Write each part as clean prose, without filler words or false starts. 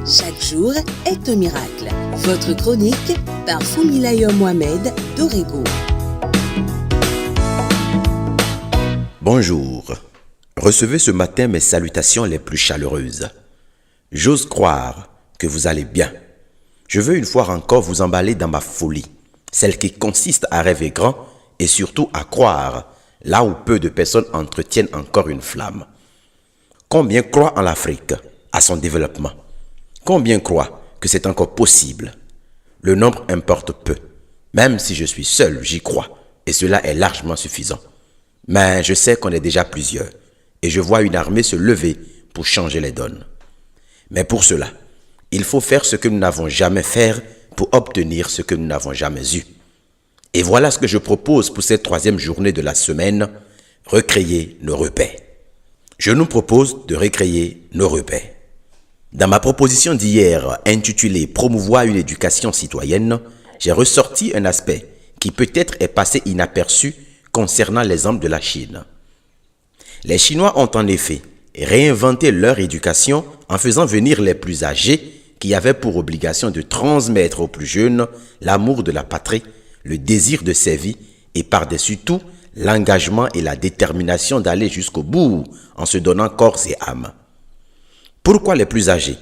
Chaque jour est un miracle. Votre chronique par Foumilayo Mohamed d'Orego. Bonjour. Recevez ce matin mes salutations les plus chaleureuses. J'ose croire que vous allez bien. Je veux une fois encore vous emballer dans ma folie, celle qui consiste à rêver grand et surtout à croire là où peu de personnes entretiennent encore une flamme. Combien croient en l'Afrique, à son développement? Combien croient que c'est encore possible? Le nombre importe peu. Même si je suis seul, j'y crois, et cela est largement suffisant. Mais je sais qu'on est déjà plusieurs, et je vois une armée se lever pour changer les donnes. Mais pour cela, il faut faire ce que nous n'avons jamais fait pour obtenir ce que nous n'avons jamais eu. Et voilà ce que je propose pour cette troisième journée de la semaine, recréer nos repères. Je nous propose de recréer nos repères. Dans ma proposition d'hier intitulée « Promouvoir une éducation citoyenne », j'ai ressorti un aspect qui peut-être est passé inaperçu concernant l'exemple de la Chine. Les Chinois ont en effet réinventé leur éducation en faisant venir les plus âgés qui avaient pour obligation de transmettre aux plus jeunes l'amour de la patrie, le désir de servir et par-dessus tout l'engagement et la détermination d'aller jusqu'au bout en se donnant corps et âme. Pourquoi les plus âgés?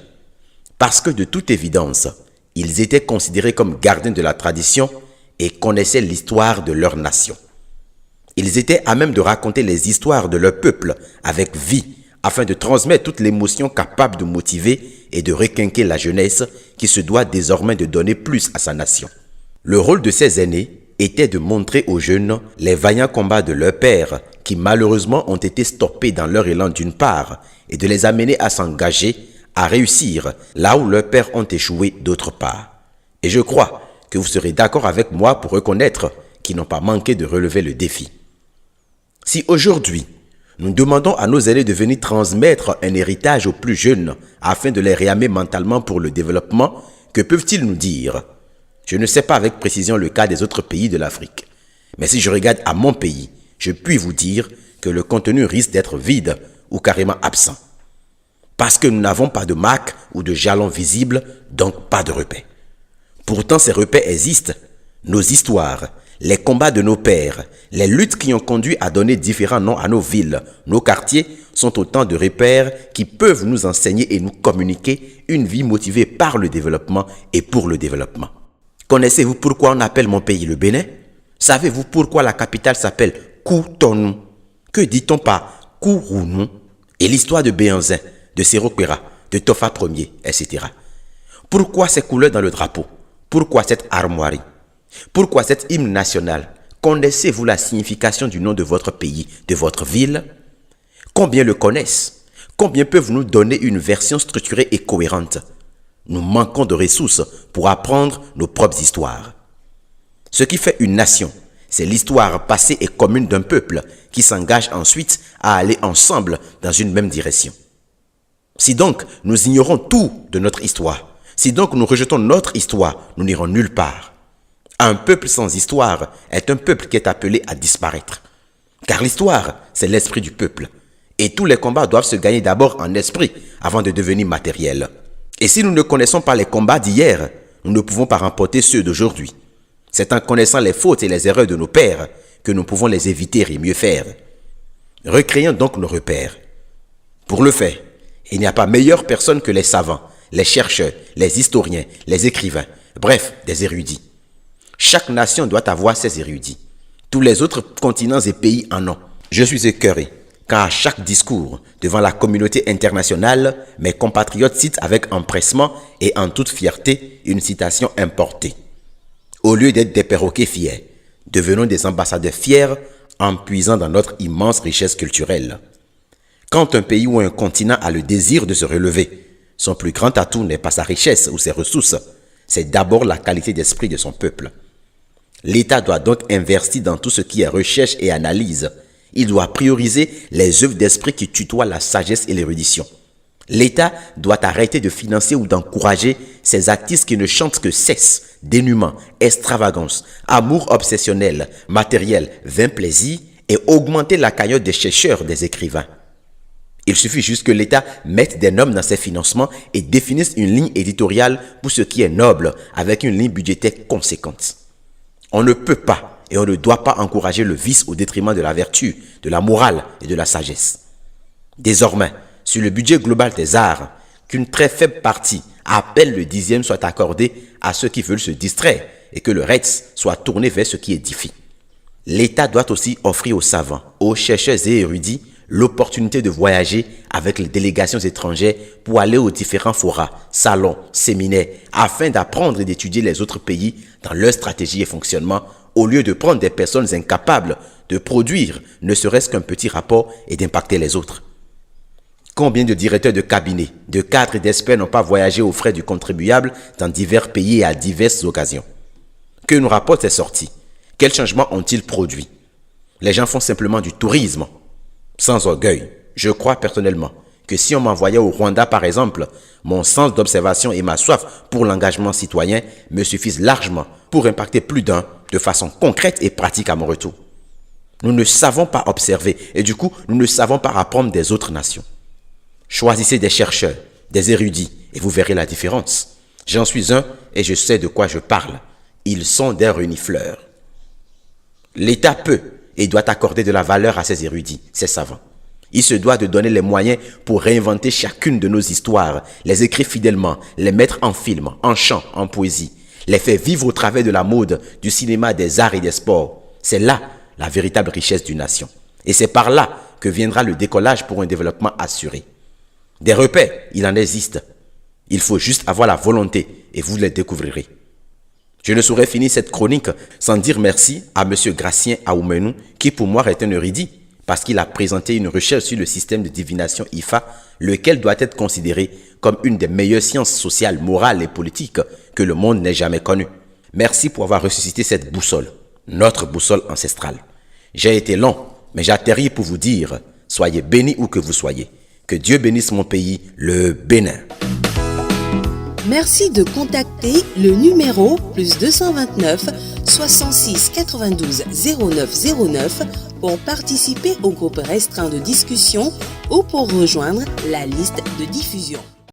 Parce que de toute évidence, ils étaient considérés comme gardiens de la tradition et connaissaient l'histoire de leur nation. Ils étaient à même de raconter les histoires de leur peuple avec vie, afin de transmettre toute l'émotion capable de motiver et de requinquer la jeunesse qui se doit désormais de donner plus à sa nation. Le rôle de ces aînés était de montrer aux jeunes les vaillants combats de leurs pères qui malheureusement ont été stoppés dans leur élan d'une part et de les amener à s'engager, à réussir là où leurs pères ont échoué d'autre part. Et je crois que vous serez d'accord avec moi pour reconnaître qu'ils n'ont pas manqué de relever le défi. Si aujourd'hui, nous demandons à nos aînés de venir transmettre un héritage aux plus jeunes afin de les réarmer mentalement pour le développement, que peuvent-ils nous dire? Je ne sais pas avec précision le cas des autres pays de l'Afrique. Mais si je regarde à mon pays, je puis vous dire que le contenu risque d'être vide ou carrément absent. Parce que nous n'avons pas de marque ou de jalon visible, donc pas de repères. Pourtant ces repères existent. Nos histoires, les combats de nos pères, les luttes qui ont conduit à donner différents noms à nos villes, nos quartiers, sont autant de repères qui peuvent nous enseigner et nous communiquer une vie motivée par le développement et pour le développement. Connaissez-vous pourquoi on appelle mon pays le Bénin? Savez-vous pourquoi la capitale s'appelle Cotonou? Que dit-on par Kourounou? Et l'histoire de Béhanzin, de Séroquera, de Tofa Ier, etc. Pourquoi ces couleurs dans le drapeau? Pourquoi cette armoirie? Pourquoi cet hymne national? Connaissez-vous la signification du nom de votre pays, de votre ville? Combien le connaissent? Combien peuvent nous donner une version structurée et cohérente? Nous manquons de ressources pour apprendre nos propres histoires. Ce qui fait une nation, c'est l'histoire passée et commune d'un peuple qui s'engage ensuite à aller ensemble dans une même direction. Si donc nous ignorons tout de notre histoire, si donc nous rejetons notre histoire, nous n'irons nulle part. Un peuple sans histoire est un peuple qui est appelé à disparaître. Car l'histoire, c'est l'esprit du peuple. Et tous les combats doivent se gagner d'abord en esprit avant de devenir matériels. Et si nous ne connaissons pas les combats d'hier, nous ne pouvons pas remporter ceux d'aujourd'hui. C'est en connaissant les fautes et les erreurs de nos pères que nous pouvons les éviter et mieux faire. Recréons donc nos repères. Pour le faire, il n'y a pas meilleure personne que les savants, les chercheurs, les historiens, les écrivains, bref, des érudits. Chaque nation doit avoir ses érudits. Tous les autres continents et pays en ont. Je suis écœuré quand à chaque discours devant la communauté internationale, mes compatriotes citent avec empressement et en toute fierté une citation importée. Au lieu d'être des perroquets fiers, devenons des ambassadeurs fiers en puisant dans notre immense richesse culturelle. Quand un pays ou un continent a le désir de se relever, son plus grand atout n'est pas sa richesse ou ses ressources, c'est d'abord la qualité d'esprit de son peuple. L'État doit donc investir dans tout ce qui est recherche et analyse. Il doit prioriser les œuvres d'esprit qui tutoient la sagesse et l'érudition. L'État doit arrêter de financer ou d'encourager ces artistes qui ne chantent que sexe, dénuement, extravagance, amour obsessionnel, matériel, vain plaisir et augmenter la cagnotte des chercheurs, des écrivains. Il suffit juste que l'État mette des normes dans ses financements et définisse une ligne éditoriale pour ce qui est noble avec une ligne budgétaire conséquente. On ne peut pas et on ne doit pas encourager le vice au détriment de la vertu, de la morale et de la sagesse. Désormais, sur le budget global des arts, qu'une très faible partie, à peine le 10e, soit accordée à ceux qui veulent se distraire et que le reste soit tourné vers ce qui édifie. L'État doit aussi offrir aux savants, aux chercheurs et érudits l'opportunité de voyager avec les délégations étrangères pour aller aux différents forats, salons, séminaires, afin d'apprendre et d'étudier les autres pays dans leur stratégie et fonctionnement, au lieu de prendre des personnes incapables de produire ne serait-ce qu'un petit rapport et d'impacter les autres. Combien de directeurs de cabinet, de cadres et d'experts n'ont pas voyagé aux frais du contribuable dans divers pays et à diverses occasions? Que nous rapportent ces sorties? Quels changements ont-ils produits? Les gens font simplement du tourisme. Sans orgueil, je crois personnellement que si on m'envoyait au Rwanda par exemple, mon sens d'observation et ma soif pour l'engagement citoyen me suffisent largement pour impacter plus d'un de façon concrète et pratique à mon retour. Nous ne savons pas observer et du coup, nous ne savons pas apprendre des autres nations. Choisissez des chercheurs, des érudits et vous verrez la différence. J'en suis un et je sais de quoi je parle. Ils sont des renifleurs. L'État peut et doit accorder de la valeur à ces érudits, ces savants. Il se doit de donner les moyens pour réinventer chacune de nos histoires, les écrire fidèlement, les mettre en film, en chant, en poésie, les faire vivre au travers de la mode, du cinéma, des arts et des sports. C'est là la véritable richesse d'une nation. Et c'est par là que viendra le décollage pour un développement assuré. Des repères, il en existe. Il faut juste avoir la volonté et vous les découvrirez. Je ne saurais finir cette chronique sans dire merci à M. Gracien Aoumenou, qui pour moi est un érudit, parce qu'il a présenté une recherche sur le système de divination IFA, lequel doit être considéré comme une des meilleures sciences sociales, morales et politiques que le monde n'ait jamais connues. Merci pour avoir ressuscité cette boussole, notre boussole ancestrale. J'ai été long, mais j'atterris pour vous dire, soyez bénis où que vous soyez. Que Dieu bénisse mon pays, le Bénin. Merci de contacter le numéro +229 66 92 09 09 pour participer au groupe restreint de discussion ou pour rejoindre la liste de diffusion.